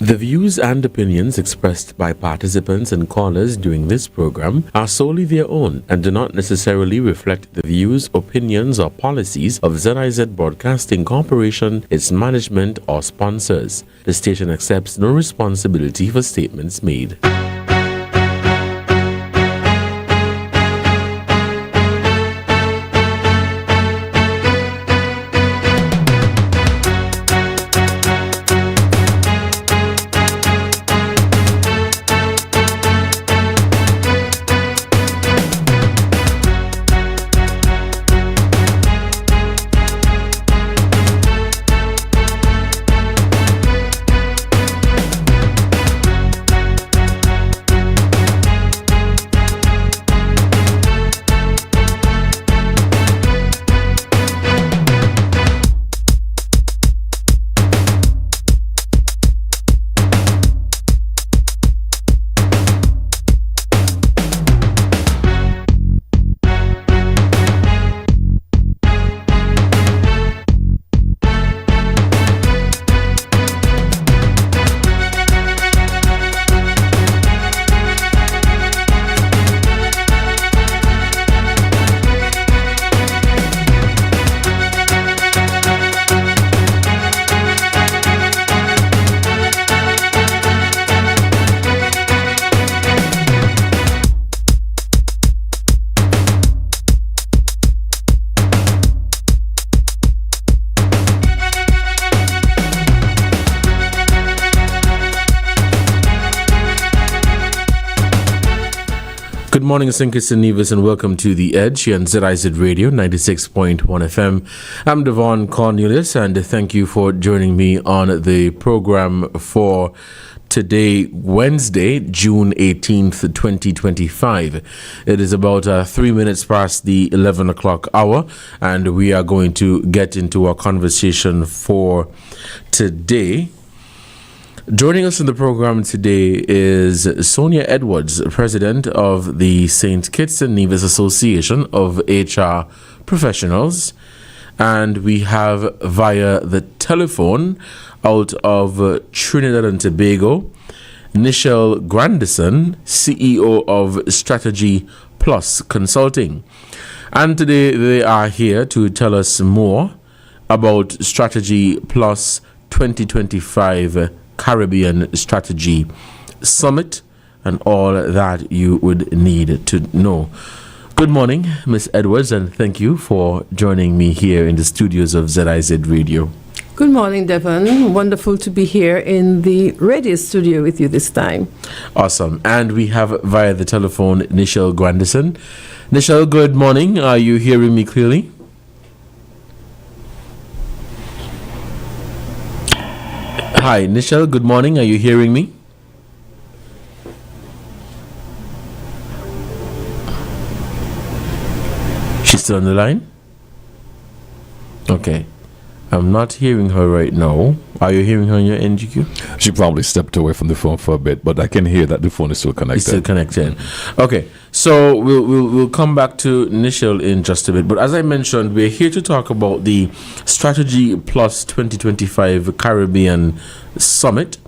The views and opinions expressed by participants and callers during this program are solely their own and do not necessarily reflect the views, opinions, or policies of ZIZ Broadcasting Corporation, its management, or sponsors. The station accepts no responsibility for statements made. Good morning, St. Kitts and Nevis, and welcome to The Edge here on ZIZ Radio 96.1 FM. I'm Devonne Cornelius, and thank you for joining me on the program for today, Wednesday, June 18th, 2025. It is about 3 minutes past the 11 o'clock hour, and we are going to get into our conversation for today. Joining us in the program today is Sonia Edwards, president of the St. Kitts and Nevis Association of HR Professionals. And we have via the telephone out of Trinidad and Tobago, Nichelle Grandison, CEO of Strategy Plus Consulting. And today they are here to tell us more about Strategy Plus 2025 Caribbean Strategy Summit and all that you would need to know. Good morning, Ms. Edwards, and thank you for joining me here in the studios of ZIZ Radio. Good morning, Devon. Wonderful to be here in the radio studio with you this time. Awesome. And we have via the telephone Nichelle Grandison. Nichelle, good morning. Are you hearing me clearly? Hi, Nichelle, good morning. Are you hearing me? She's still on the line? Okay. I'm not hearing her right now. Are you hearing her on your end, GQ? She probably stepped away from the phone for a bit, but I can hear that the phone is still connected. It's still connected. Okay, so we'll come back to Nichelle in just a bit. But as I mentioned, we're here to talk about the Strategy Plus 2025 Caribbean Summit,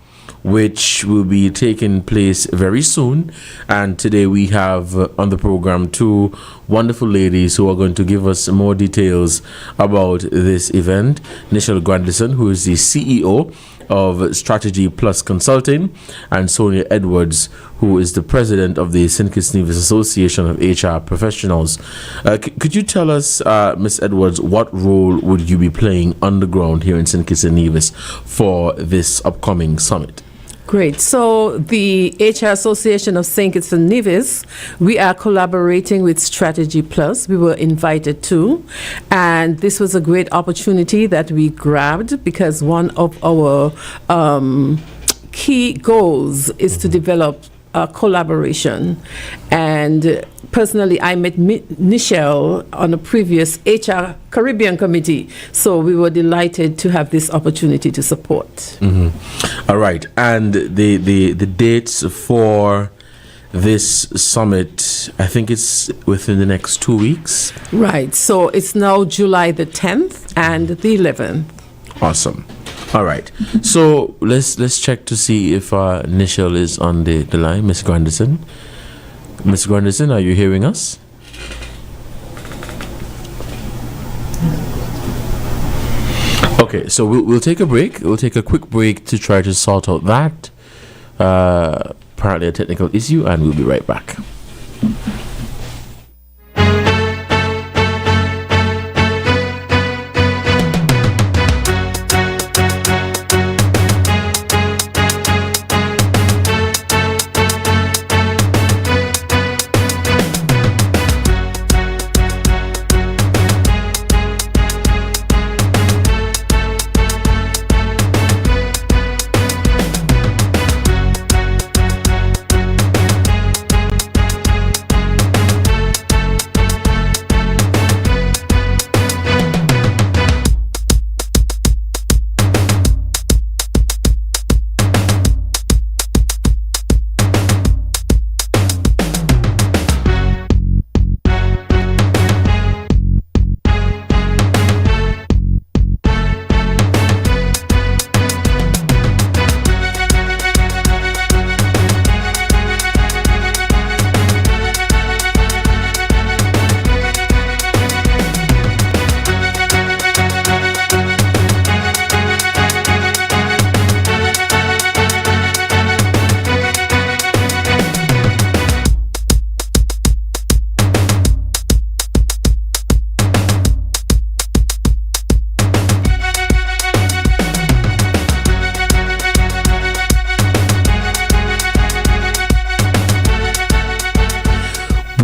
which will be taking place very soon. And today we have on the program two wonderful ladies who are going to give us more details about this event. Nichelle Grandison, who is the CEO of Strategy Plus Consulting, and Sonia Edwards, who is the president of the St. Kitts and Nevis Association of HR Professionals. Could you tell us, Ms. Edwards, what role would you be playing on the ground here in St. Kitts and Nevis for this upcoming summit? Great. So the HR Association of St. Kitts and Nevis, we are collaborating with Strategy Plus. We were invited to, and this was a great opportunity that we grabbed because one of our key goals is to develop collaboration. And personally, I met Nichelle on a previous HR Caribbean committee, so we were delighted to have this opportunity to support. Mm-hmm. All right, and the dates for this summit, I think it's within the next 2 weeks. Right, so it's now July the 10th and the 11th. Awesome. All right. So let's check to see if Nichelle is on the line. Miss Grandison. Miss Grandison, are you hearing us? Okay, so we'll take a break. We'll take a quick break to try to sort out that apparently a technical issue, and we'll be right back.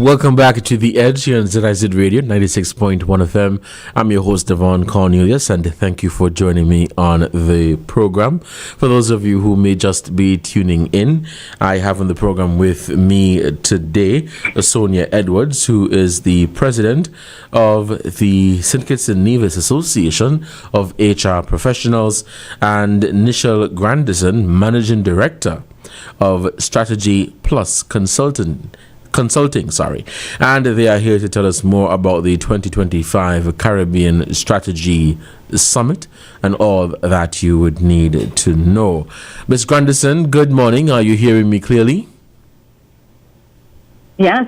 Welcome back to The Edge here on ZIZ Radio 96.1 FM. I'm your host, Devonne Cornelius, and thank you for joining me on the program. For those of you who may just be tuning in, I have on the program with me today Sonia Edwards, who is the president of the Syndicates and Nevis Association of HR Professionals, and Nichelle Grandison, managing director of Strategy Plus Consulting, and they are here to tell us more about the 2025 Caribbean Strategy Summit and all that you would need to know. Ms. Grandison, good morning. Are you hearing me clearly? Yes,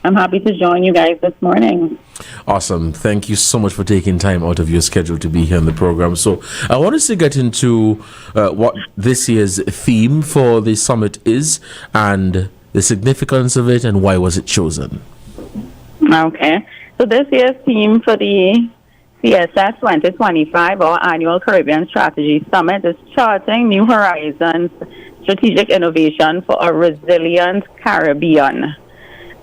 I'm happy to join you guys this morning. Awesome. Thank you so much for taking time out of your schedule to be here on the program. So I want us to get into what this year's theme for the summit is and the significance of it, and why was it chosen? Okay. So this year's theme for the CSS 2025, our annual Caribbean Strategy Summit, is charting new horizons, strategic innovation for a resilient Caribbean.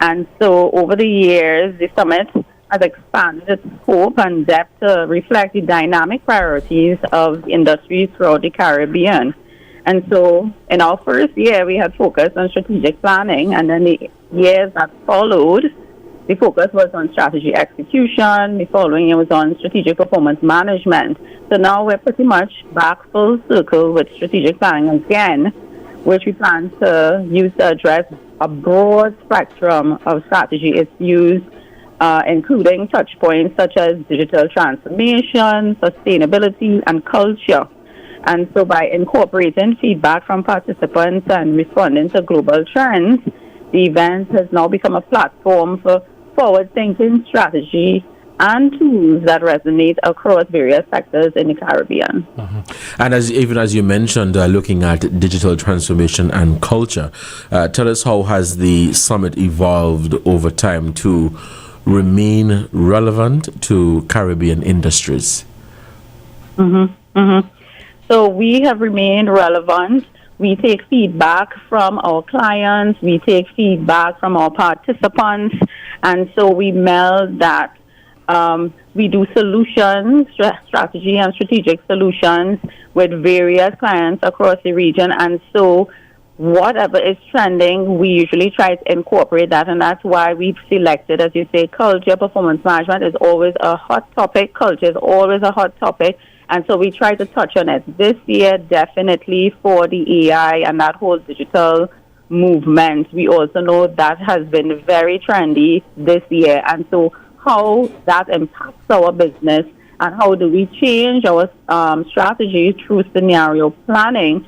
And so over the years, the summit has expanded its scope and depth to reflect the dynamic priorities of industries throughout the Caribbean. And so in our first year, we had focused on strategic planning, and then the years that followed, the focus was on strategy execution. The following year was on strategic performance management. So now we're pretty much back full circle with strategic planning again, which we plan to use to address a broad spectrum of strategy. It's used including touch points such as digital transformation, sustainability, and culture. And so by incorporating feedback from participants and responding to global trends, the event has now become a platform for forward-thinking strategy and tools that resonate across various sectors in the Caribbean. Mm-hmm. And even as you mentioned, looking at digital transformation and culture, tell us, how has the summit evolved over time to remain relevant to Caribbean industries? So we have remained relevant. We take feedback from our clients. We take feedback from our participants. And so we meld that. We do solutions, strategy and strategic solutions with various clients across the region. And so whatever is trending, we usually try to incorporate that. And that's why we've selected, as you say, culture. Performance management is always a hot topic. Culture is always a hot topic. And so we try to touch on it this year, definitely for the AI and that whole digital movement. We also know that has been very trendy this year. And so how that impacts our business and how do we change our strategy through scenario planning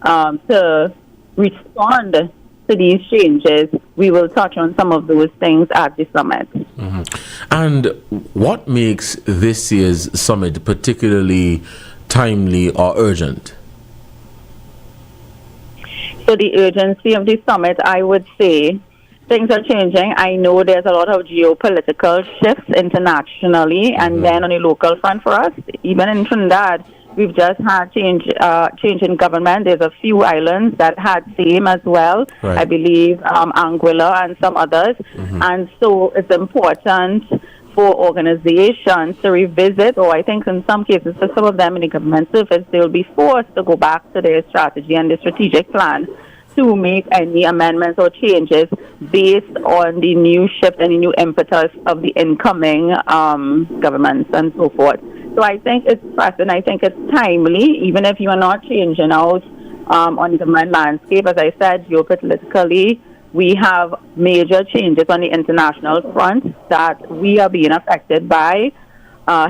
to respond to these changes. We will touch on some of those things at the summit. Mm-hmm. And what makes this year's summit particularly timely or urgent? So the urgency of the summit, I would say, things are changing. I know there's a lot of geopolitical shifts internationally, and then on the local front for us, even in Trinidad, we've just had change in government. There's a few islands that had same as well. Right. I believe Anguilla and some others. And so it's important for organizations to revisit, or I think in some cases for some of them in the government service, they will be forced to go back to their strategy and their strategic plan to make any amendments or changes based on the new shift and the new impetus of the incoming governments and so forth. So I think it's pressing. I think it's timely, even if you are not changing out on the government landscape. As I said, geopolitically, we have major changes on the international front that we are being affected by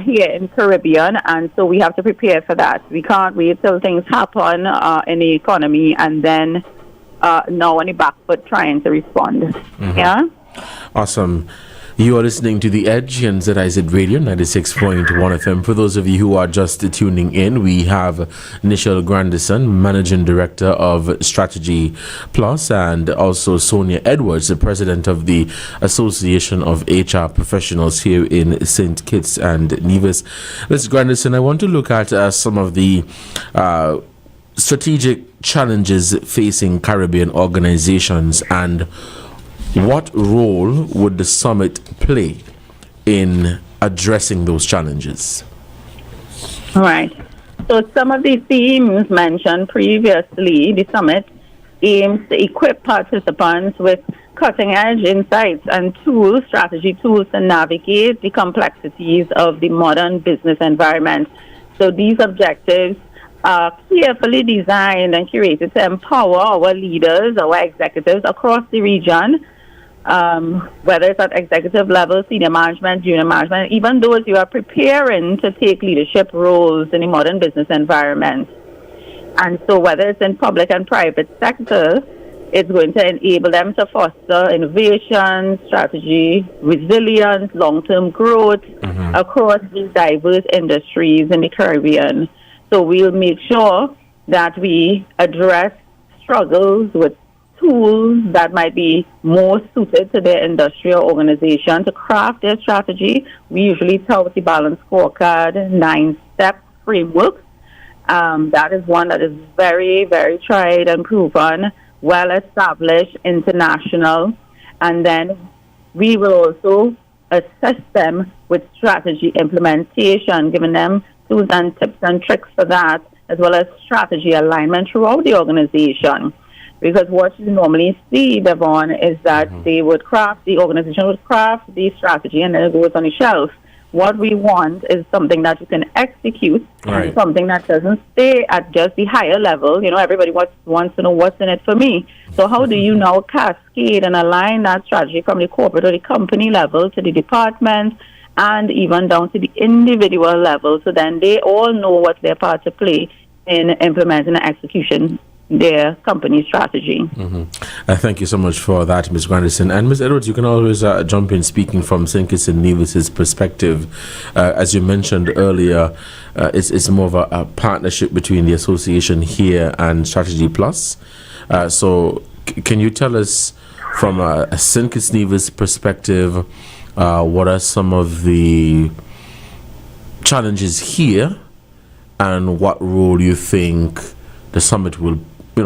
here in Caribbean, and so we have to prepare for that. We can't wait till things happen in the economy and then now on the back foot trying to respond. Yeah? Awesome. You are listening to The Edge on ZIZ Radio 96.1 FM. For those of you who are just tuning in, we have Nichelle Grandison, Managing Director of Strategy Plus, and also Sonia Edwards, the President of the Association of HR Professionals here in St. Kitts and Nevis. Ms. Grandison, I want to look at some of the strategic challenges facing Caribbean organizations, and what role would the summit play in addressing those challenges? All right. So some of the themes mentioned previously, the summit aims to equip participants with cutting-edge insights and tools, strategy tools to navigate the complexities of the modern business environment. So these objectives are carefully designed and curated to empower our leaders, our executives across the region, whether it's at executive level, senior management, junior management, even those who are preparing to take leadership roles in the modern business environment. And so whether it's in public and private sector, it's going to enable them to foster innovation, strategy, resilience, long-term growth across these diverse industries in the Caribbean. So we'll make sure that we address struggles with tools that might be more suited to their industrial organization to craft their strategy. We usually tout the balanced scorecard 9-step framework. That is one that is very, very tried and proven, well established, international. And then we will also assist them with strategy implementation, giving them tools and tips and tricks for that, as well as strategy alignment throughout the organization. Because what you normally see, Devonne, is that the organization would craft the strategy and then it goes on the shelf. What we want is something that you can execute, and something that doesn't stay at just the higher level. You know, everybody wants to know what's in it for me. So how do you now cascade and align that strategy from the corporate or the company level to the department and even down to the individual level, so then they all know what their part to play in implementing and execution their company strategy. Thank you so much for that, Ms. Grandison. And Ms. Edwards, you can always jump in speaking from St. Kitts and Nevis's perspective. As you mentioned earlier, it's more of a partnership between the association here and Strategy Plus. So can you tell us from a St. Kitts and Nevis perspective, what are some of the challenges here and what role you think the summit will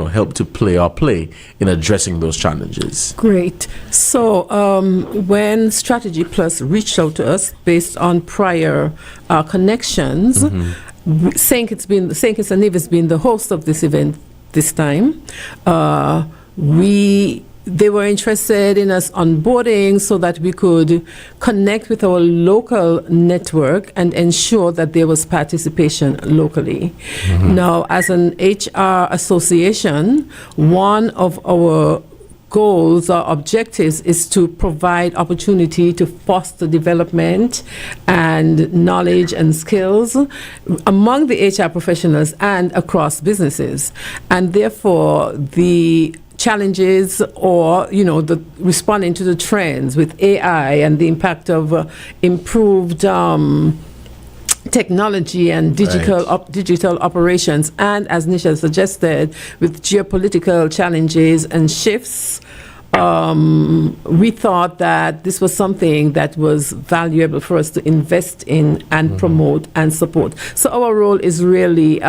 help to play in addressing those challenges? Great. So when Strategy Plus reached out to us based on prior connections, St. Kitts and Nevis being the host of this event this time, they were interested in us onboarding so that we could connect with our local network and ensure that there was participation locally. Now, as an HR association, one of our goals or objectives is to provide opportunity to foster development and knowledge and skills among the HR professionals and across businesses. And therefore, the challenges or, the responding to the trends with AI and the impact of improved technology and digital operations, and as Nisha suggested, with geopolitical challenges and shifts, we thought that this was something that was valuable for us to invest in and promote and support. So our role is really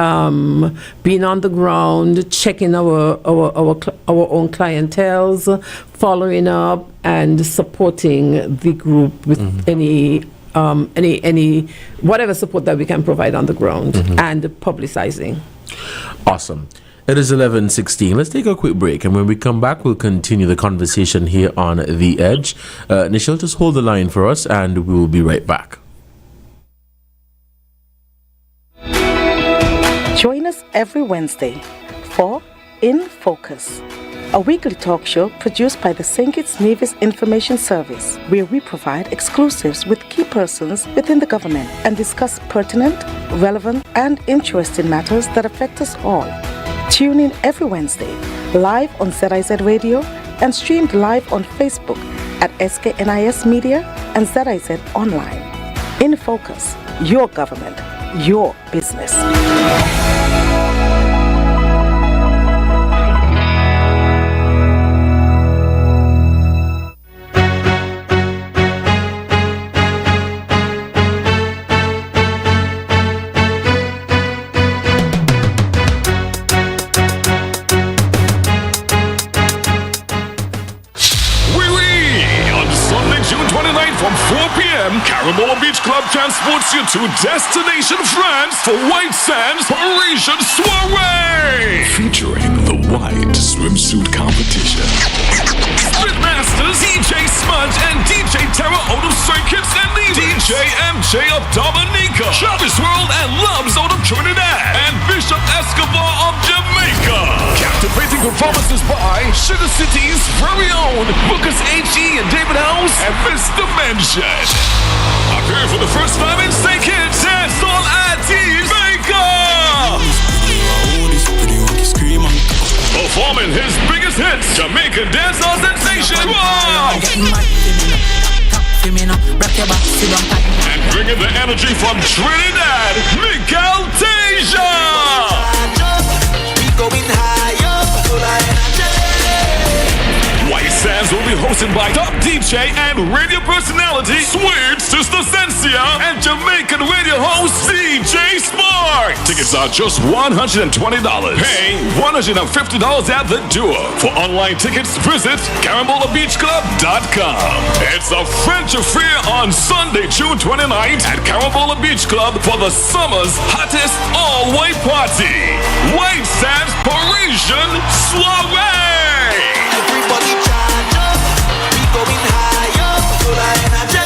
being on the ground, checking our own clienteles, following up and supporting the group with any whatever support that we can provide on the ground and publicizing. Awesome. It is 11:16. Let's take a quick break, and when we come back, we'll continue the conversation here on The Edge. Nichelle, just hold the line for us, and we will be right back. Join us every Wednesday for In Focus, a weekly talk show produced by the St. Kitts Nevis Information Service, where we provide exclusives with key persons within the government and discuss pertinent, relevant, and interesting matters that affect us all. Tune in every Wednesday, live on ZIZ Radio and streamed live on Facebook at SKNIS Media and ZIZ Online. In Focus, your government, your business. Carambola Beach Club transports you to Destination France for White Sands Parisian Soiree, featuring the White Swimsuit Competition. Spitmasters DJ Smudge and DJ Terra out of St. Kitts and Nevis, DJ MJ of Dominica, Travis World and Loves out of Trinidad, and Bishop Escobar of Jamaica. Captivating performances by Sugar City's very own Lucas H.E. and David House and Mr. Mention. Appearing for the first time in St. Kitts, Dancehall Aunties Maker. Performing his biggest hits, Jamaican dancehall sensation, wow! And bringing the energy from Trinidad, Miguel Tasia. White Sands will be hosted by top DJ and radio personality Sweet Sister Sensia and Jamaican radio host DJ Spark. Tickets are just $120. Pay $150 at the door. For online tickets, visit Carambola.beachClub.com. It's a French affair on Sunday, June 29th at Carambola Beach Club for the summer's hottest all-white party. White Sands Parisian Soiree. Everybody charge up, we going higher, full of energy.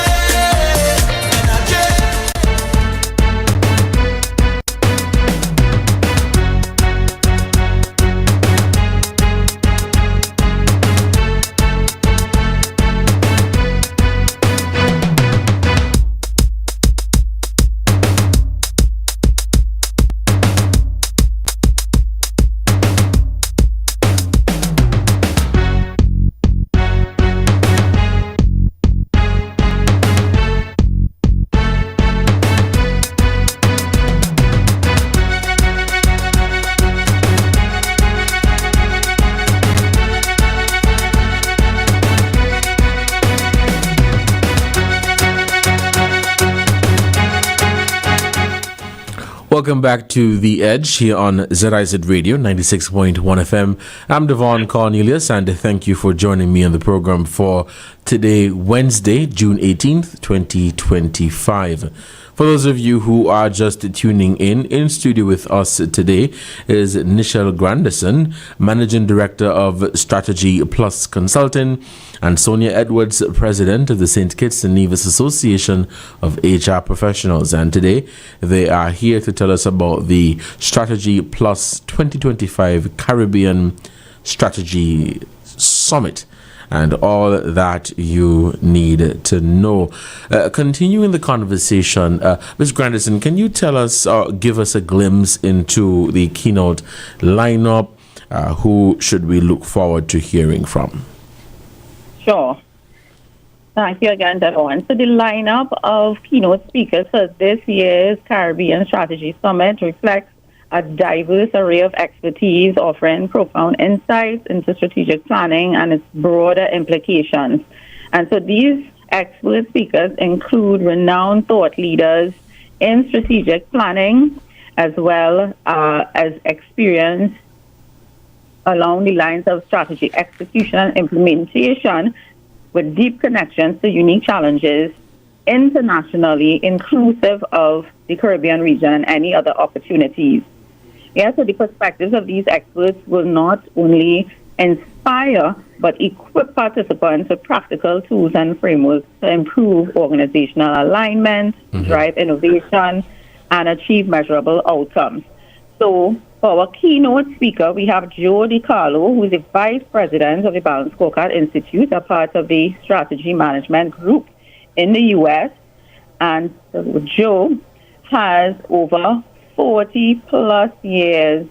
Welcome back to The Edge here on ZIZ Radio 96.1 FM. I'm Devonne Cornelius, and thank you for joining me on the program for today, Wednesday, June 18th, 2025. For those of you who are just tuning in studio with us today is Nichelle Grandison, Managing Director of Strategy Plus Consulting, and Sonia Edwards, President of the St. Kitts and Nevis Association of HR Professionals. And today they are here to tell us about the Strategy Plus 2025 Caribbean Strategy summit and all that you need to know. Continuing the conversation, Ms. Grandison, can you tell us, give us a glimpse into the keynote lineup? Who should we look forward to hearing from? Sure. Thank you again, Devonne. So the lineup of keynote speakers for this year's Caribbean Strategy Summit reflects a diverse array of expertise offering profound insights into strategic planning and its broader implications. And so these expert speakers include renowned thought leaders in strategic planning, as well as experience along the lines of strategy execution and implementation, with deep connections to unique challenges internationally, inclusive of the Caribbean region and any other opportunities. So the perspectives of these experts will not only inspire, but equip participants with practical tools and frameworks to improve organizational alignment, drive innovation, and achieve measurable outcomes. So for our keynote speaker, we have Joe DiCarlo, who is the Vice President of the Balanced Scorecard Institute, a part of the Strategy Management Group in the U.S. And Joe has over 40 plus years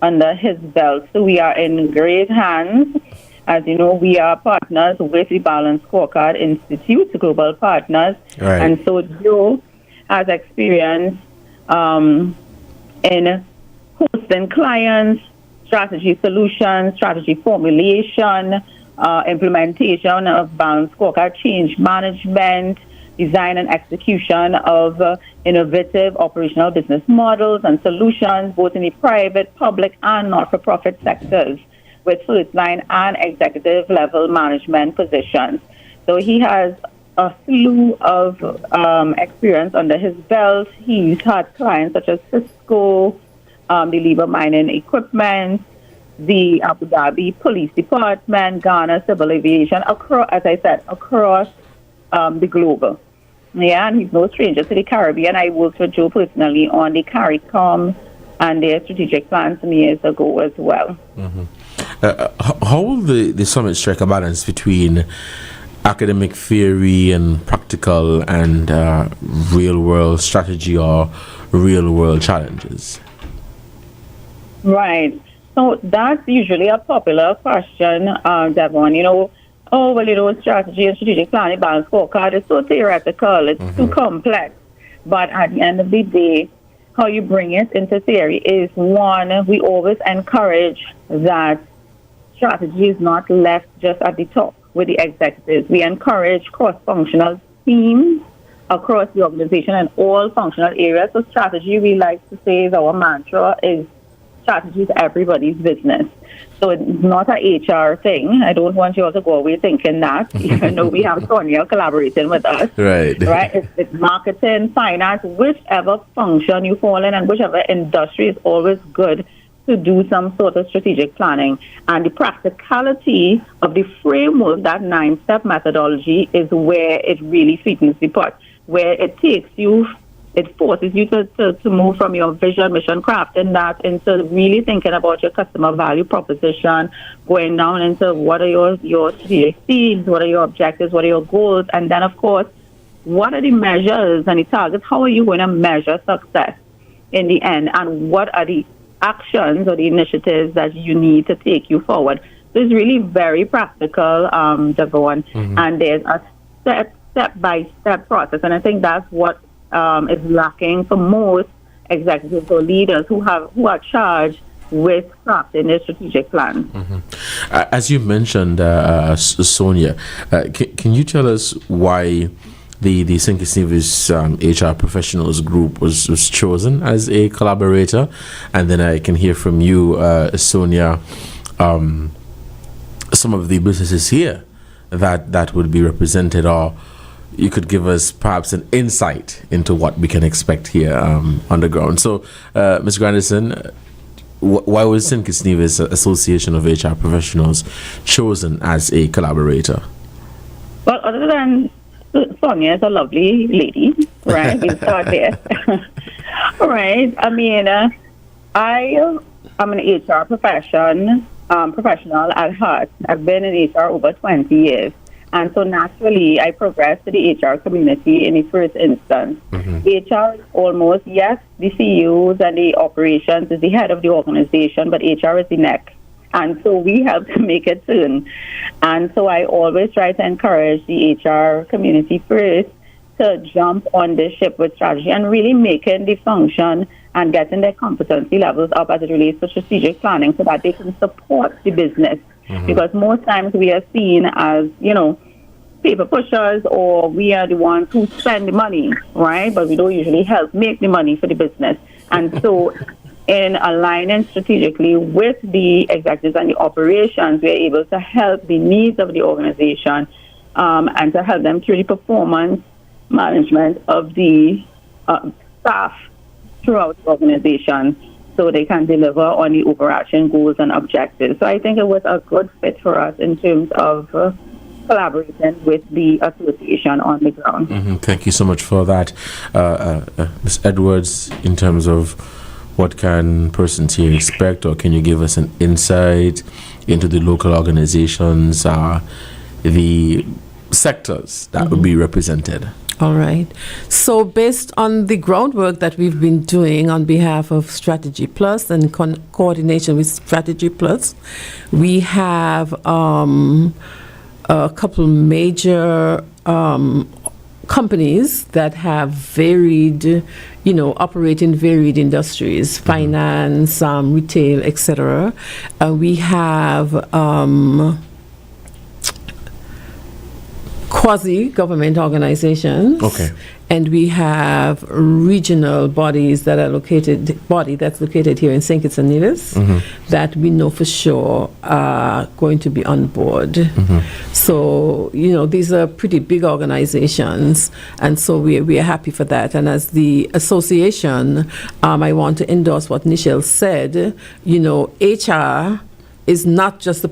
under his belt. So we are in great hands. As you know, we are partners with the Balanced Scorecard Institute, global partners. Right. And so Joe has experience in hosting clients, strategy solutions, strategy formulation, implementation of Balanced Scorecard, change management, design and execution of innovative operational business models and solutions, both in the private, public, and not-for-profit sectors, with first-line and executive-level management positions. So he has a slew of experience under his belt. He's had clients such as Cisco, the Libre Mining Equipment, the Abu Dhabi Police Department, Ghana Civil Aviation, across, as I said, across the globe. And he's no stranger to the Caribbean. I worked with Joe personally on the CARICOM and their strategic plan some years ago as well. How will the summit strike a balance between academic theory and practical and real-world strategy or real-world challenges? Right. So that's usually a popular question, Devon. Strategy and strategic planning, Balanced Scorecard is so theoretical, it's too complex. But at the end of the day, how you bring it into theory is, one, we always encourage that strategy is not left just at the top with the executives. We encourage cross-functional teams across the organization and all functional areas. So strategy, we like to say, is our mantra, is strategy is everybody's business. So it's not an HR thing. I don't want you all to go away thinking that, even though we have Sonia collaborating with us. Right. It's marketing, finance, whichever function you fall in and whichever industry, is always good to do some sort of strategic planning. And the practicality of the framework, that 9-step methodology, is where it really sweetens the pot, where it takes you, it forces you to move from your vision, mission, crafting that into really thinking about your customer value proposition, going down into what are your strategic themes, what are your objectives, what are your goals, and then, of course, what are the measures and the targets? How are you going to measure success in the end? And what are the actions or the initiatives that you need to take you forward? So it's really very practical, Devon, and there's a step-by-step process, and I think that's what is lacking for most executives or leaders who are charged with crafting their strategic plan. As you mentioned, Sonia, can you tell us why the St. Kitts Nevis HR professionals group was chosen as a collaborator? And then I can hear from you, Sonia, some of the businesses here that would be represented, or you could give us perhaps an insight into what we can expect here on the ground. So, Ms. Grandison, why was St. Kitts Nevis Association of HR Professionals chosen as a collaborator? Well, other than Sonia is a lovely lady, right? We'll start there. Right. I mean, I am an HR profession professional at heart. I've been in HR over 20 years. And so naturally, I progressed to the HR community in the first instance. HR is almost, yes, the CEOs and the operations is the head of the organization, but HR is the neck. And so we have to make it turn. And so I always try to encourage the HR community first to jump on this ship with strategy and really making the function and getting their competency levels up as it relates to strategic planning so that they can support the business. Because most times we are seen as, paper pushers, or we are the ones who spend the money, right? But we don't usually help make the money for the business. And so in aligning strategically with the executives and the operations, we are able to help the needs of the organization and to help them through the performance management of the staff throughout the organization, so they can deliver on the overarching goals and objectives. So I think it was a good fit for us in terms of collaborating with the association on the ground. Thank you so much for that. Ms. Edwards, in terms of what can persons here expect, or can you give us an insight into the local organizations, the sectors that would be represented? All right. So based on the groundwork that we've been doing on behalf of Strategy Plus and coordination with Strategy Plus, we have a couple major companies that have varied, operate in varied industries, finance, retail, etc. We have quasi-government organizations. Okay. And we have regional bodies that are that's located here in St. Kitts and Nevis that we know for sure are going to be on board. So, these are pretty big organizations, and so we are happy for that. And as the association, I want to endorse what Nichelle said. HR is not just the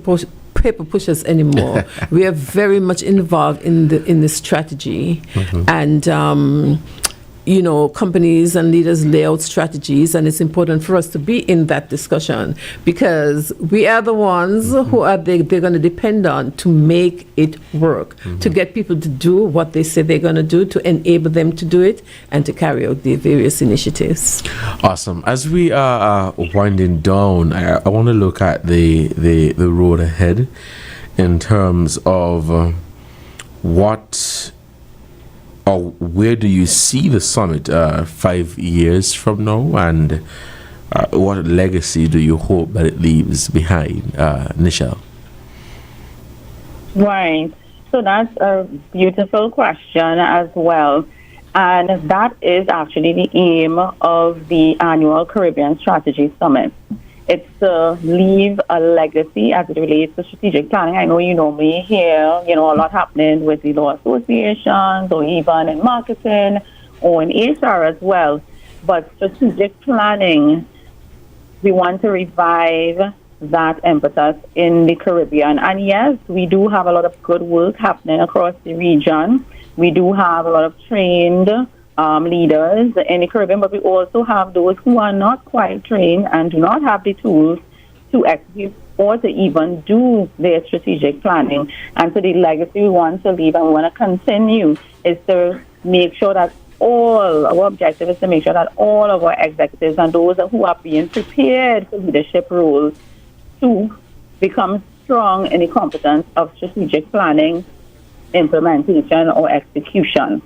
paper pushers anymore. We are very much involved in the strategy, and companies and leaders lay out strategies, and it's important for us to be in that discussion because we are the ones who are they're going to depend on to make it work, to get people to do what they say they're going to do, to enable them to do it, and to carry out the various initiatives. Awesome. As we are winding down, I want to look at the road ahead in terms of what or where do you see the summit 5 years from now, and what legacy do you hope that it leaves behind, Nichelle? Right. So that's a beautiful question as well. And that is actually the aim of the annual Caribbean Strategy Summit. It's to leave a legacy as it relates to strategic planning. I know you normally hear, a lot happening with the law associations or even in marketing or in HR as well. But strategic planning, we want to revive that impetus in the Caribbean. And yes, we do have a lot of good work happening across the region. We do have a lot of trained leaders in the Caribbean, but we also have those who are not quite trained and do not have the tools to execute or to even do their strategic planning. And so the legacy we want to leave and we want to continue is to make sure that our objective is to make sure that all of our executives and those who are being prepared for leadership roles to become strong in the competence of strategic planning, implementation, or execution.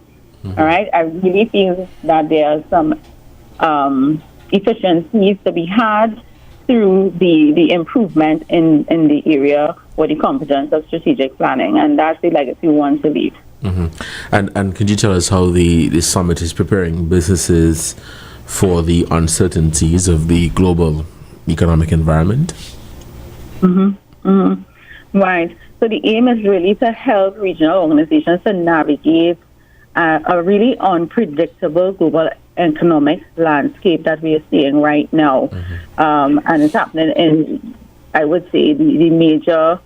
All right. I really feel that there are some efficiencies to be had through the improvement in the area or the competence of strategic planning, and that's the legacy we want to leave. And could you tell us how the summit is preparing businesses for the uncertainties of the global economic environment? Right. So the aim is really to help regional organizations to navigate a really unpredictable global economic landscape that we are seeing right now. And it's happening in, I would say, the major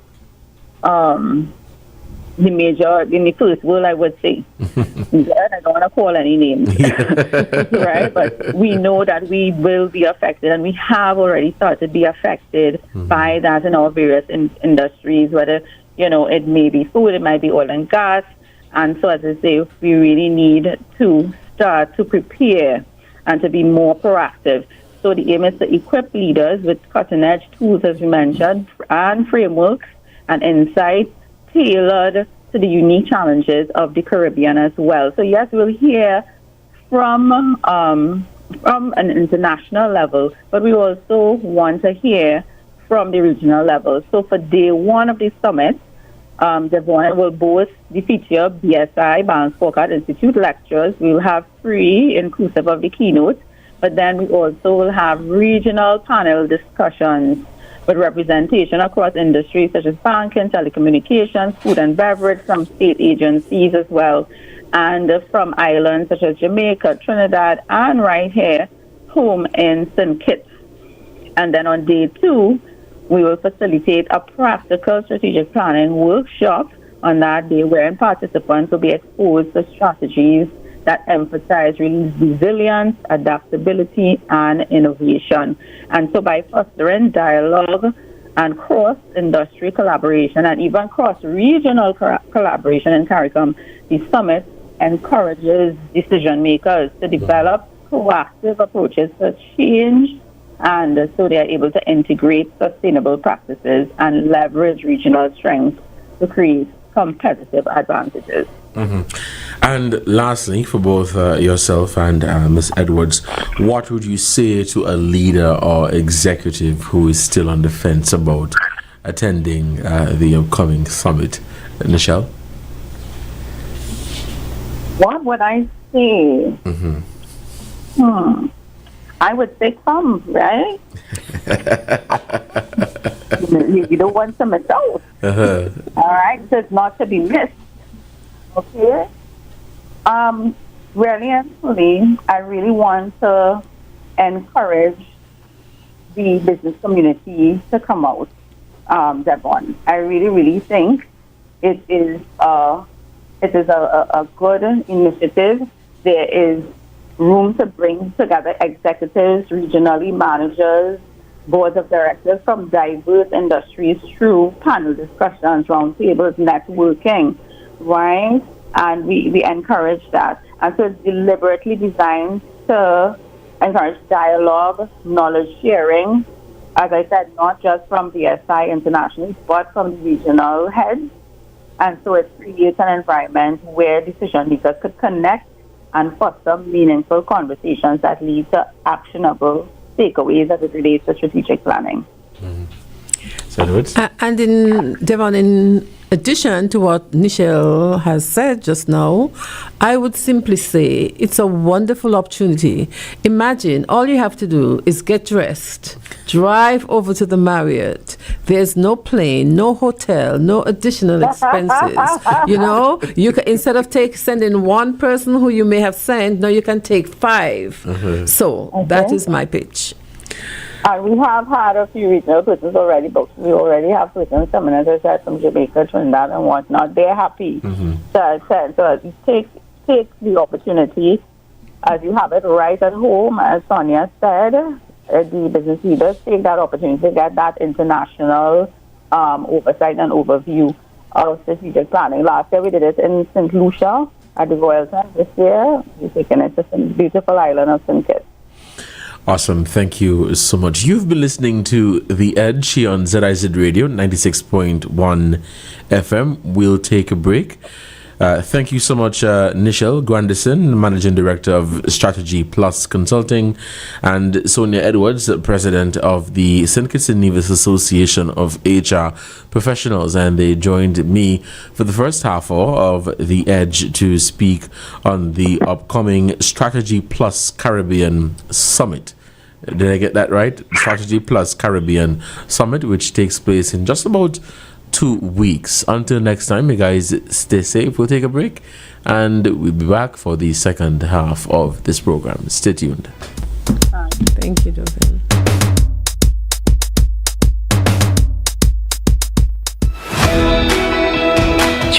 the first world, I would say. I don't want to call any names, right? But we know that we will be affected, and we have already started to be affected by that in our various industries, whether, it may be food, it might be oil and gas. And so, as I say, we really need to start to prepare and to be more proactive. So the aim is to equip leaders with cutting-edge tools, as we mentioned, and frameworks and insights tailored to the unique challenges of the Caribbean as well. So yes, we'll hear from an international level, but we also want to hear from the regional level. So for day one of the summit, Devonne will both the feature BSI, Balance Scorecard Institute lectures. We'll have 3 inclusive of the keynote, but then we also will have regional panel discussions with representation across industries such as banking, telecommunications, food and beverage, from state agencies as well, and from islands such as Jamaica, Trinidad, and right here, home in St. Kitts. And then on day 2, we will facilitate a practical strategic planning workshop on that day, wherein participants will be exposed to strategies that emphasize resilience, adaptability, and innovation. And so by fostering dialogue and cross-industry collaboration and even cross-regional collaboration in CARICOM, the summit encourages decision makers to develop proactive approaches to change, and so they are able to integrate sustainable practices and leverage regional strengths to create competitive advantages. And lastly, for both yourself and Ms. Edwards, what would you say to a leader or executive who is still on the fence about attending the upcoming summit? Nichelle? What would I say? I would say come, right? you don't want to miss out. All right, so it's not to be missed. Okay? Really and truly, I really want to encourage the business community to come out, Devonne. I really think it is a good initiative. There is room to bring together executives, regionally managers, boards of directors from diverse industries through panel discussions, roundtables, networking, right? And we encourage that. And so it's deliberately designed to encourage dialogue, knowledge sharing, as I said, not just from BSI internationally, but from the regional heads. And so it creates an environment where decision makers could connect and foster meaningful conversations that lead to actionable takeaways as it relates to strategic planning. And Devonne, in addition to what Nichelle has said just now, I would simply say it's a wonderful opportunity. Imagine all you have to do is get dressed, drive over to the Marriott. There's no plane, no hotel, no additional expenses. You can, instead of sending one person who you may have sent, now you can take 5. So that is my pitch. We have had a few regional persons already booked. We already have persons coming, as I said, from Jamaica, Trinidad, and whatnot. They're happy. So take the opportunity as you have it right at home, as Sonia said. The business leaders take that opportunity to get that international oversight and overview of strategic planning. Last year we did it in St. Lucia at the Royalton. This year we're taking it to the beautiful island of St. Kitts. Awesome. Thank you so much. You've been listening to The Edge here on ZIZ Radio 96.1 FM. We'll take a break. Thank you so much, Nichelle Grandison, Managing Director of Strategy Plus Consulting, and Sonia Edwards, President of the St. Kitts and Nevis Association of HR Professionals. And they joined me for the first half hour of The Edge to speak on the upcoming Strategy Plus Caribbean Summit. Did I get that right? Strategy Plus Caribbean Summit, which takes place in just about 2 weeks. Until next time, you guys stay safe. We'll take a break and we'll be back for the second half of this program. Stay tuned. Thank you, Devonne.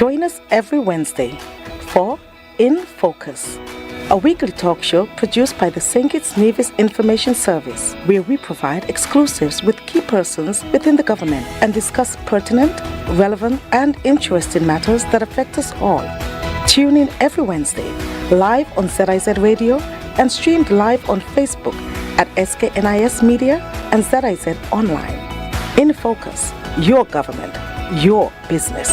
Join us every Wednesday for In Focus, a weekly talk show produced by the St. Kitts Nevis Information Service, where we provide exclusives with key persons within the government and discuss pertinent, relevant, and interesting matters that affect us all. Tune in every Wednesday, live on ZIZ Radio and streamed live on Facebook at SKNIS Media and ZIZ Online. In Focus, your government, your business.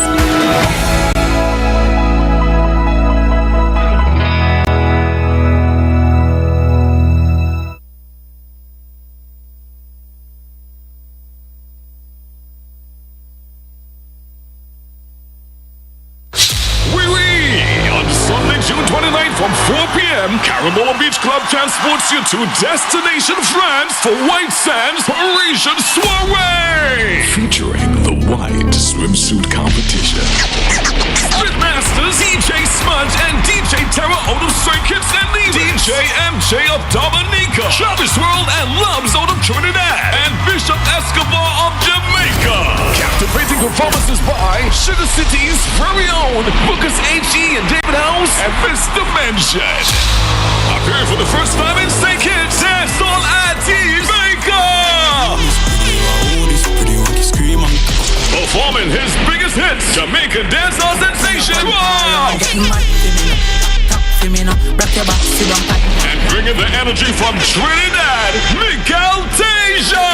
From 4 p.m., Carambola Beach Club transports you to Destination France for White Sands Parisian Soiree! Featuring the White Swimsuit Competition. Spitmasters DJ Smudge and DJ Terra out of St. Kitts and Nevis. DJ MJ of Dominica. Travis World and Lubs out of Trinidad. And Bishop Escobar of Jamaica. Captivating performances by Sugar City's very own Lucas H.E. and David House and Mr. Mention. Appearing for the first time in St. Kitts, Dance on IT's Maker. Performing his biggest hits, Jamaican dancehall sensation, wow! And bringing the energy from Trinidad, Miguel Tasia!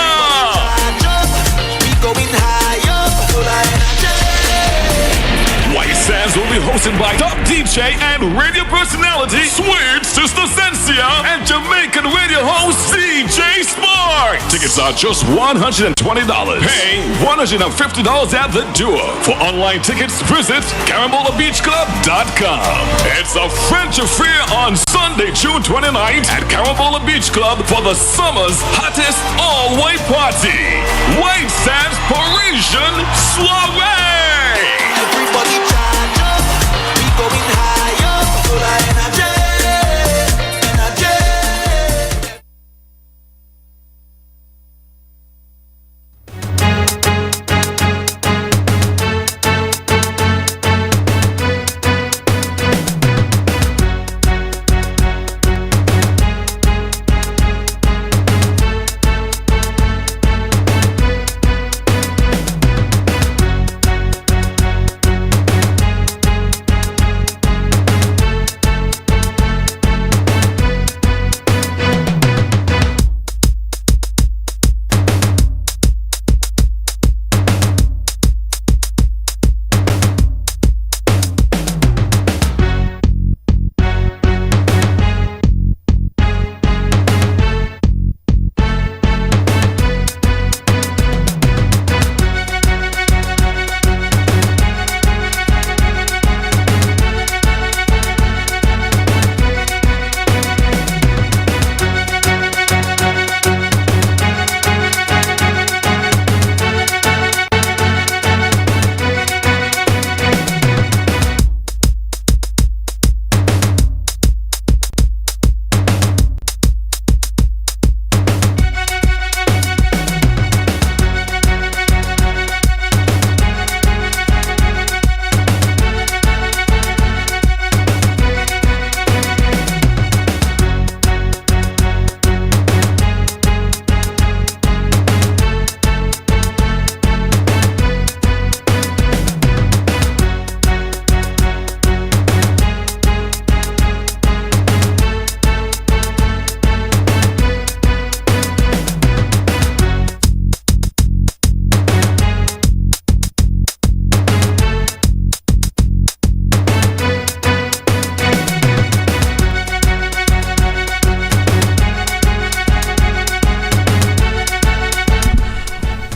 White Sands will be hosted by top DJ and radio personality Sweet Sister Sensia and Jamaican radio host DJ Spark. Tickets are just $120. Pay $150 at the door. For online tickets, visit CaramolaBeachClub.com. It's a French affair on Sunday, June 29th at Carambola Beach Club for the summer's hottest all-white party. White Sands Parisian Soiree. Everybody charge up, we going higher, full of energy, energy.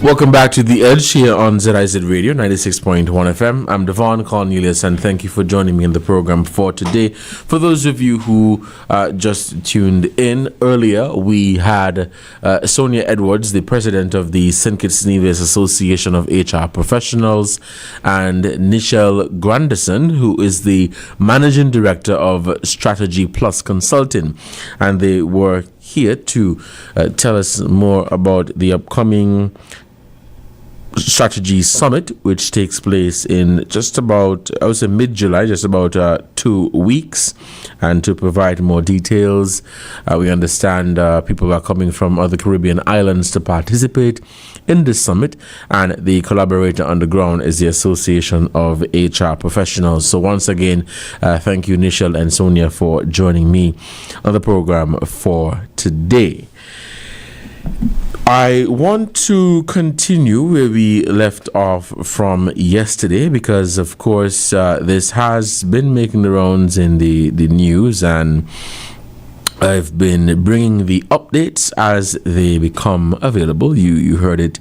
Welcome back to The Edge here on ZIZ Radio 96.1 FM. I'm Devonne Cornelius and thank you for joining me in the program for today. For those of you who just tuned in earlier, we had Sonia Edwards, the president of the St. Kitts Nevis Association of HR Professionals, and Nichelle Grandison, who is the managing director of Strategy Plus Consulting. And they were here to tell us more about the upcoming Strategy Summit, which takes place in just about, I would say mid-July, just about 2 weeks. And to provide more details, we understand people are coming from other Caribbean islands to participate in this summit, and the collaborator on the ground is the Association of HR Professionals. So once again, thank you, Nichelle and Sonia, for joining me on the program for today. I want to continue where we left off from yesterday because, of course, this has been making the rounds in the news, and I've been bringing the updates as they become available. You heard it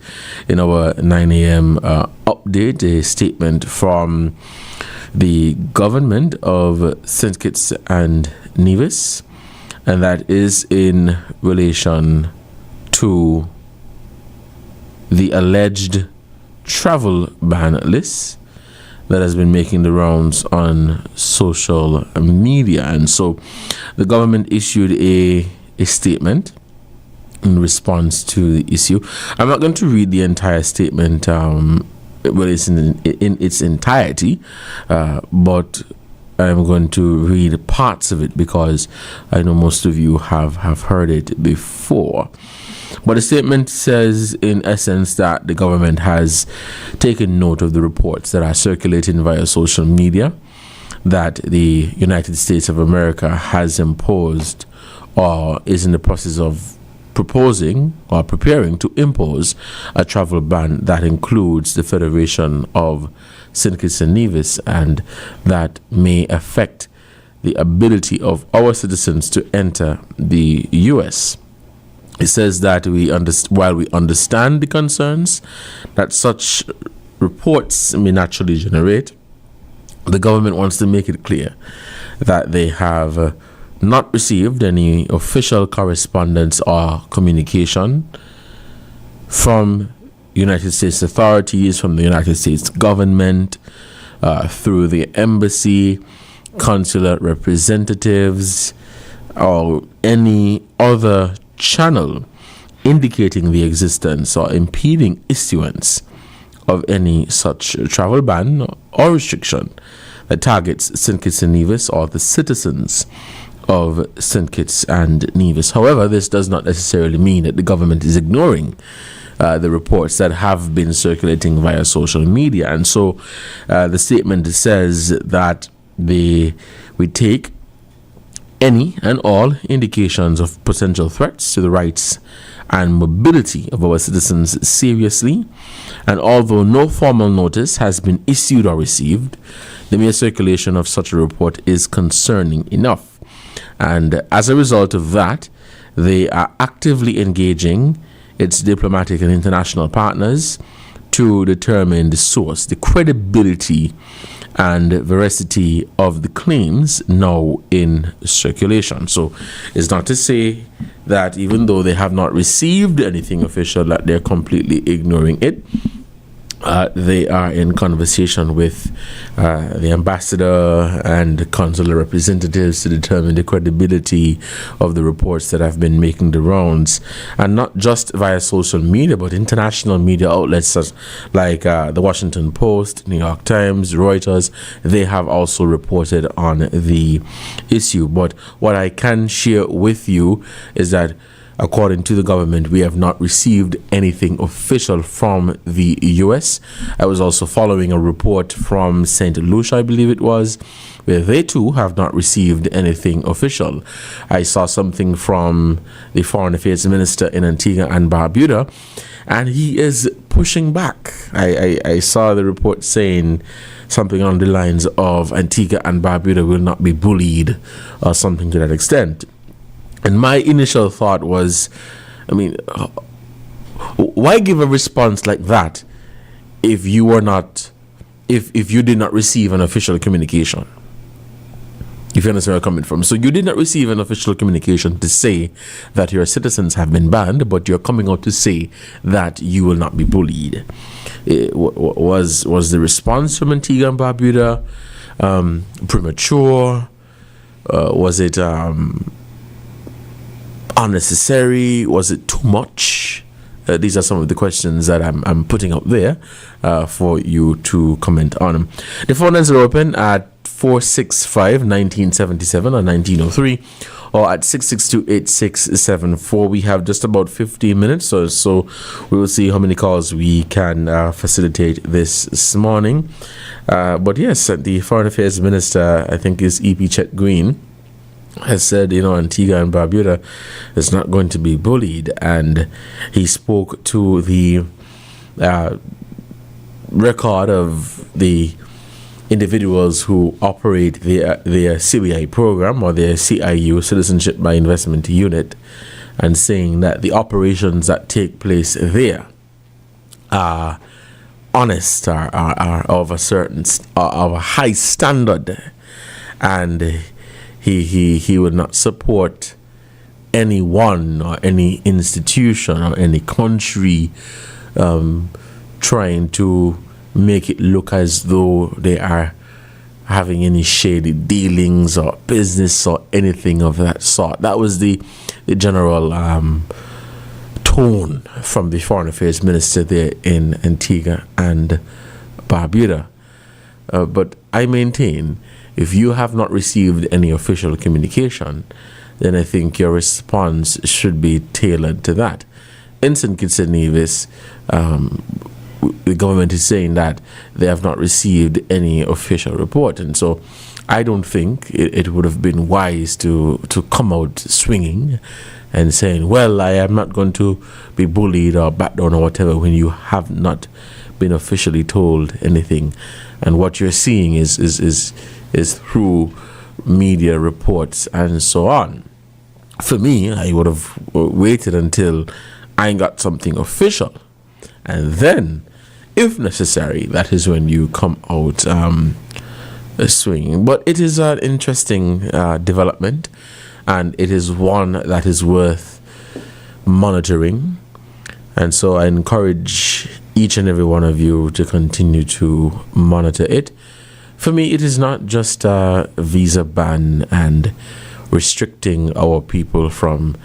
in our 9 a.m. Update, a statement from the government of St. Kitts and Nevis, and that is in relation to the alleged travel ban list that has been making the rounds on social media. And so the government issued a statement in response to the issue. I'm not going to read the entire statement, it's in its entirety, but I'm going to read parts of it because I know most of you have heard it before. But the statement says, in essence, that the government has taken note of the reports that are circulating via social media that the United States of America has imposed or is in the process of proposing or preparing to impose a travel ban that includes the Federation of St. Kitts and Nevis, and that may affect the ability of our citizens to enter the U.S. It says that while we understand the concerns that such reports may naturally generate, the government wants to make it clear that they have not received any official correspondence or communication from United States authorities, from the United States government, through the embassy, consular representatives, or any other channel indicating the existence or impeding issuance of any such travel ban or restriction that targets St. Kitts and Nevis or the citizens of St. Kitts and Nevis. However, this does not necessarily mean that the government is ignoring the reports that have been circulating via social media. And so the statement says that we take any and all indications of potential threats to the rights and mobility of our citizens seriously, and although no formal notice has been issued or received, the mere circulation of such a report is concerning enough. And as a result of that, they are actively engaging its diplomatic and international partners to determine the source, the credibility and veracity of the claims now in circulation. So it's not to say that even though they have not received anything official, that they're completely ignoring it. They are in conversation with the ambassador and the consular representatives to determine the credibility of the reports that have been making the rounds, and not just via social media, but international media outlets such like the Washington Post, New York Times, Reuters. They have also reported on the issue. But what I can share with you is that according to the government, we have not received anything official from the U.S. I was also following a report from St. Lucia, I believe it was, where they too have not received anything official. I saw something from the Foreign Affairs Minister in Antigua and Barbuda, and he is pushing back. I saw the report saying something on the lines of Antigua and Barbuda will not be bullied or something to that extent. And my initial thought was, why give a response like that if you were not, if you did not receive an official communication? If you understand where I'm coming from. So you did not receive an official communication to say that your citizens have been banned, but you're coming out to say that you will not be bullied. Was the response from Antigua and Barbuda premature? Was it unnecessary? Was it too much? these are some of the questions that I'm putting up there for you to comment on. The phone lines are open at 465-1977 or 1903 or at 662-8674. We have just about 15 minutes or so. We will see how many calls we can facilitate this morning. But yes, the Foreign Affairs Minister, I think is E.P. Chet Green, has said, Antigua and Barbuda is not going to be bullied. And he spoke to the record of the individuals who operate their CBI program or their CIU, Citizenship by Investment Unit, and saying that the operations that take place there are honest, are of a certain of a high standard, and he would not support anyone or any institution or any country trying to make it look as though they are having any shady dealings or business or anything of that sort. That was the general tone from the Foreign Affairs Minister there in Antigua and Barbuda. But I maintain, if you have not received any official communication, then I think your response should be tailored to that. In St. Kitts and Nevis, the government is saying that they have not received any official report, and so I don't think it would have been wise to come out swinging and saying, well, I am not going to be bullied or backed down or whatever, when you have not been officially told anything, and what you're seeing is through media reports and so on. For me, I would have waited until I got something official, and then, if necessary, that is when you come out swinging. But it is an interesting development, and it is one that is worth monitoring. And so I encourage each and every one of you to continue to monitor it. For me, it is not just a visa ban and restricting our people from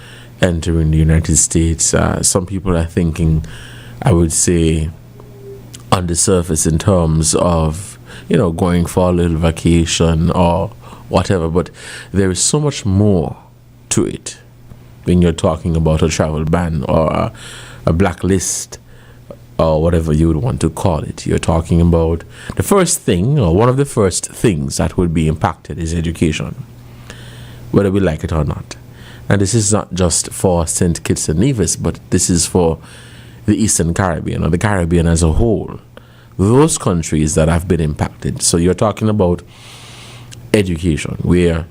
entering the United States. Some people are thinking, I would say, on the surface in terms of, going for a little vacation or whatever, but there is so much more to it when you're talking about a travel ban or a blacklist or whatever you would want to call it. You're talking about the first thing, or one of the first things that would be impacted, is education, whether we like it or not. And this is not just for St. Kitts and Nevis, but this is for the Eastern Caribbean, or the Caribbean as a whole, those countries that have been impacted. So you're talking about education, where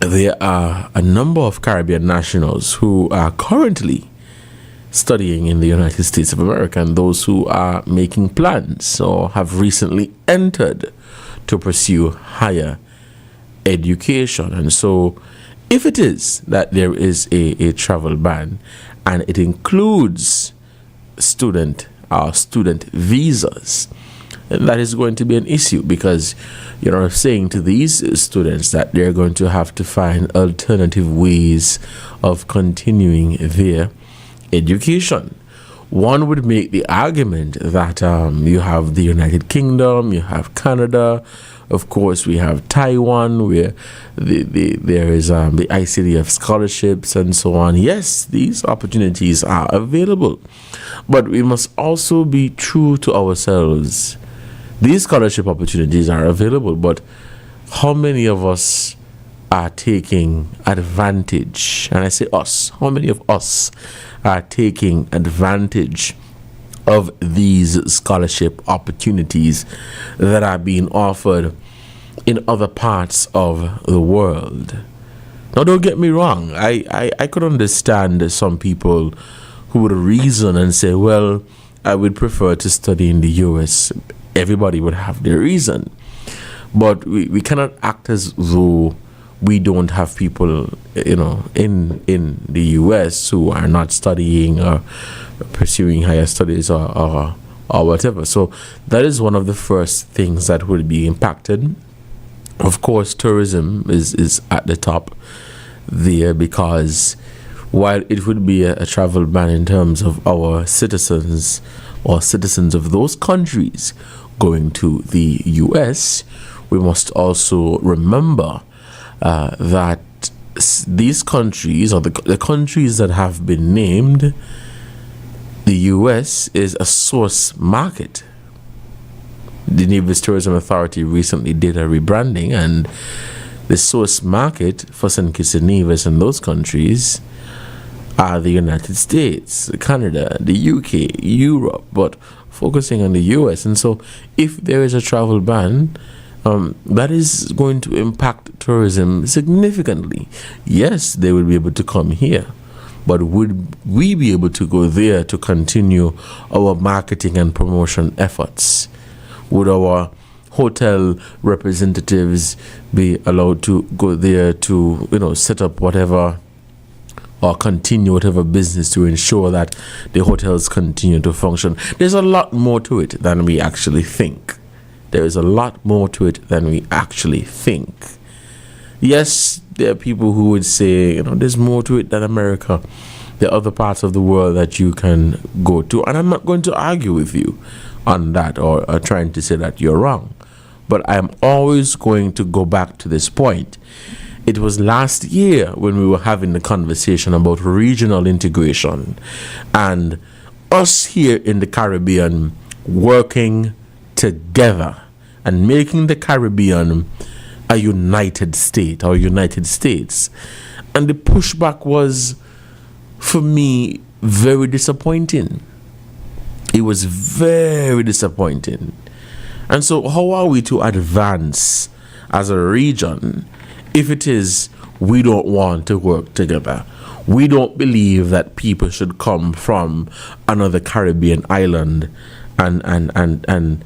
there are a number of Caribbean nationals who are currently studying in the United States of America, and those who are making plans or have recently entered to pursue higher education. And so if it is that there is a travel ban, and it includes student visas, and that is going to be an issue, because you're saying to these students that they're going to have to find alternative ways of continuing their education. One would make the argument that you have the United Kingdom, you have Canada, of course we have Taiwan, where there is the ICDF scholarships and so on. Yes, these opportunities are available, but we must also be true to ourselves. These scholarship opportunities are available, but how many of us are taking advantage? And I say us. How many of us are taking advantage of these scholarship opportunities that are being offered in other parts of the world? Now, don't get me wrong. I could understand some people who would reason and say, well, I would prefer to study in the U.S. Everybody would have their reason. But we cannot act as though we don't have people, in the U.S. who are not studying or pursuing higher studies or whatever. So that is one of the first things that will be impacted. Of course, tourism is at the top there, because while it would be a travel ban in terms of our citizens or citizens of those countries going to the US, we must also remember that these countries, or the countries that have been named, the US is a source market. The Nevis Tourism Authority recently did a rebranding, and the source market for St. Kitts and Nevis in those countries are the United States, Canada, the UK, Europe, but focusing on the US. And so if there is a travel ban, that is going to impact tourism significantly. Yes, they will be able to come here, but would we be able to go there to continue our marketing and promotion efforts? Would our hotel representatives be allowed to go there to, set up whatever or continue whatever business to ensure that the hotels continue to function? There's a lot more to it than we actually think. There is a lot more to it than we actually think. Yes, there are people who would say, there's more to it than America. There are other parts of the world that you can go to. And I'm not going to argue with you on that or trying to say that you're wrong. But I'm always going to go back to this point. It was last year when we were having the conversation about regional integration and us here in the Caribbean working together and making the Caribbean a united state or United States. And the pushback was, for me, very disappointing. It was very disappointing. And so how are we to advance as a region if it is we don't want to work together? We don't believe that people should come from another Caribbean island and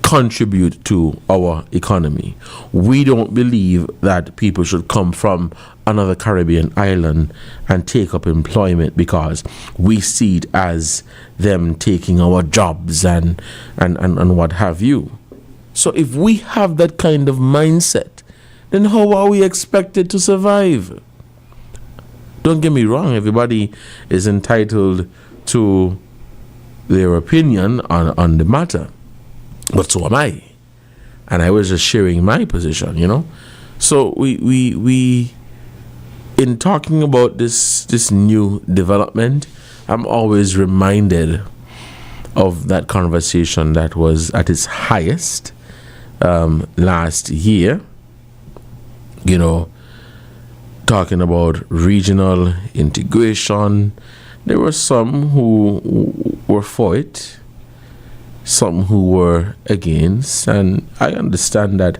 contribute to our economy. We don't believe that people should come from another Caribbean island and take up employment because we see it as them taking our jobs and what have you. So if we have that kind of mindset, then how are we expected to survive? Don't get me wrong, everybody is entitled to their opinion on the matter. But so am I. And I was just sharing my position, So we in talking about this new development, I'm always reminded of that conversation that was at its highest last year, talking about regional integration. There were some who were for it, some who were against, and I understand that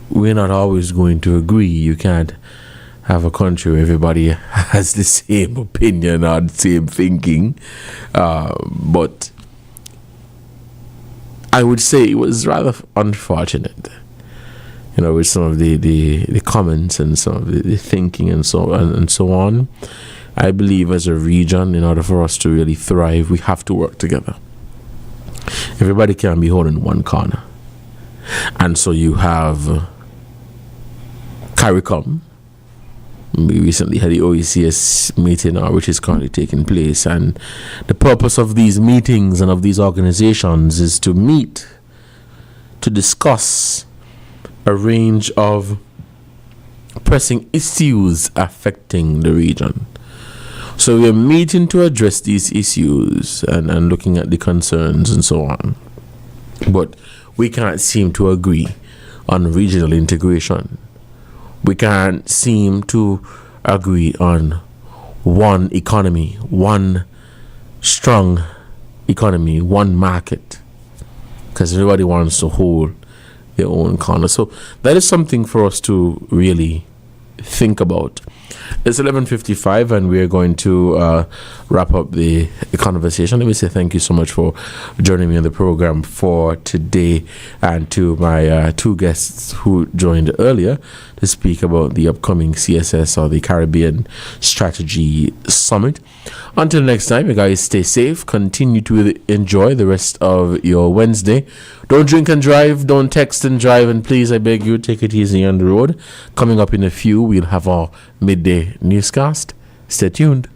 we're not always going to agree. You can't have a country where everybody has the same opinion or the same thinking, but I would say it was rather unfortunate, with some of the comments and some of the thinking and so on. I believe as a region, in order for us to really thrive, we have to work together. Everybody can't be holding one corner. And so you have CARICOM. We recently had the OECS meeting, which is currently taking place. And the purpose of these meetings and of these organizations is to meet, to discuss a range of pressing issues affecting the region. So we are meeting to address these issues and looking at the concerns and so on. But we can't seem to agree on regional integration. We can't seem to agree on one economy, one strong economy, one market, because everybody wants to hold their own corner. So that is something for us to really think about. It's 11:55 and we're going to wrap up the conversation. Let me say thank you so much for joining me on the program for today, and to my two guests who joined earlier to speak about the upcoming CSS, or the Caribbean Strategy Summit. Until next time, you guys stay safe, continue to enjoy the rest of your Wednesday. Don't drink and drive, don't text and drive, and please, I beg you, take it easy on the road. Coming up in a few, we'll have our midday newscast. Stay tuned.